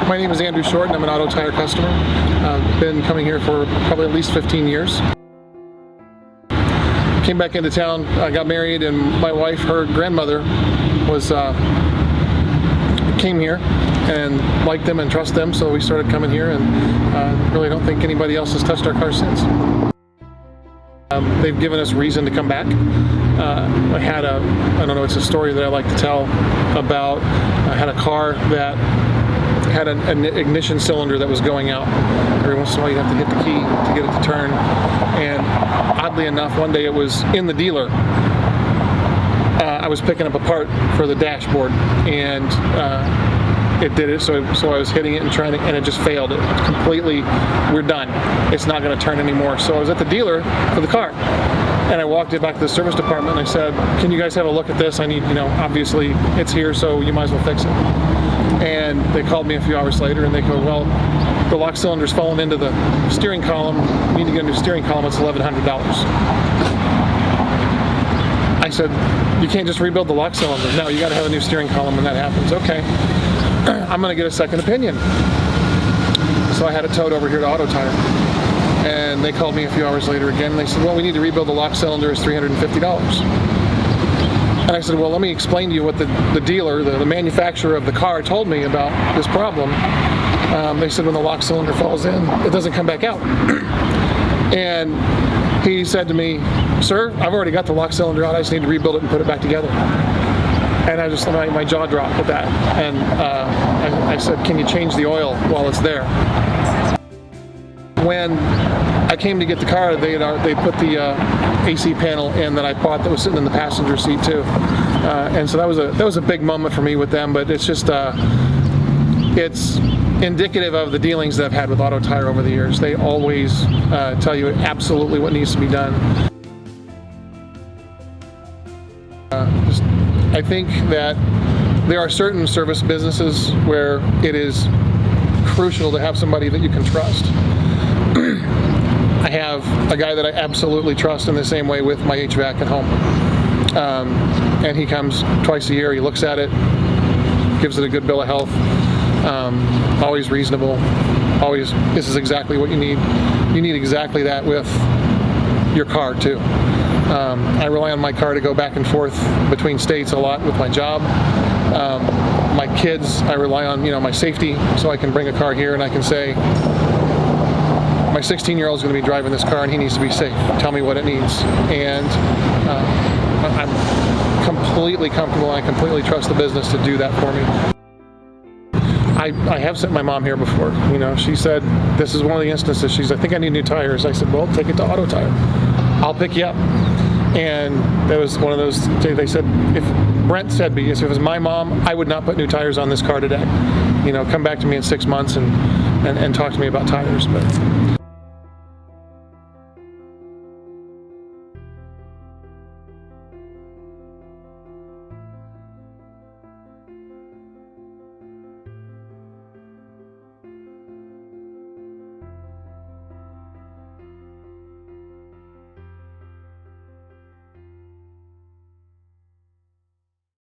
My name is Andrew Short and I'm an AutoTire customer. I've been coming here for probably at least 15 years. Came back into town, I got married, and my wife, her grandmother, came here and liked them and trust them, so we started coming here, and really don't think anybody else has touched our car since. They've given us reason to come back. I don't know, it's a story that I like to tell about. I had a car that had an ignition cylinder that was going out. Every once in a while you'd have to hit the key to get it to turn. And oddly enough, one day it was in the dealer. I was picking up a part for the dashboard, and it did it, so I was hitting it and trying to, and it just failed. It completely, we're done. It's not going to turn anymore. So I was at the dealer for the car, and I walked it back to the service department and I said, can you guys have a look at this? I need, obviously it's here, so you might as well fix it. And they called me a few hours later and they go, well, the lock cylinder's fallen into the steering column. You need to get a new steering column. It's $1,100. I said, you can't just rebuild the lock cylinder. No, you got to have a new steering column when that happens. Okay, I'm going to get a second opinion. So I had it towed over here to AutoTire. And they called me a few hours later again, and they said, well, we need to rebuild the lock cylinder. It's $350. And I said, well, let me explain to you what the dealer, the manufacturer of the car, told me about this problem. They said when the lock cylinder falls in, it doesn't come back out. And he said to me, sir, I've already got the lock cylinder out. I just need to rebuild it and put it back together. And I just, my jaw dropped with that. And I said, can you change the oil while it's there? When I came to get the car, they put the AC panel in that I bought that was sitting in the passenger seat too, and so that was a big moment for me with them. But it's just it's indicative of the dealings that I've had with AutoTire over the years. They always tell you absolutely what needs to be done. I think that there are certain service businesses where it is crucial to have somebody that you can trust. I have a guy that I absolutely trust in the same way with my HVAC at home. And he comes twice a year, he looks at it, gives it a good bill of health, always reasonable, always, this is exactly what you need. You need exactly that with your car too. I rely on my car to go back and forth between states a lot with my job. My kids, I rely on my safety, so I can bring a car here and I can say, my 16-year-old is going to be driving this car and he needs to be safe. Tell me what it needs. And I'm completely comfortable and I completely trust the business to do that for me. I have sent my mom here before. She said, this is one of the instances. She's, I think I need new tires. I said, well, take it to AutoTire. I'll pick you up. And that was one of those, they said, if Brent said, if it was my mom, I would not put new tires on this car today. Come back to me in 6 months and talk to me about tires. But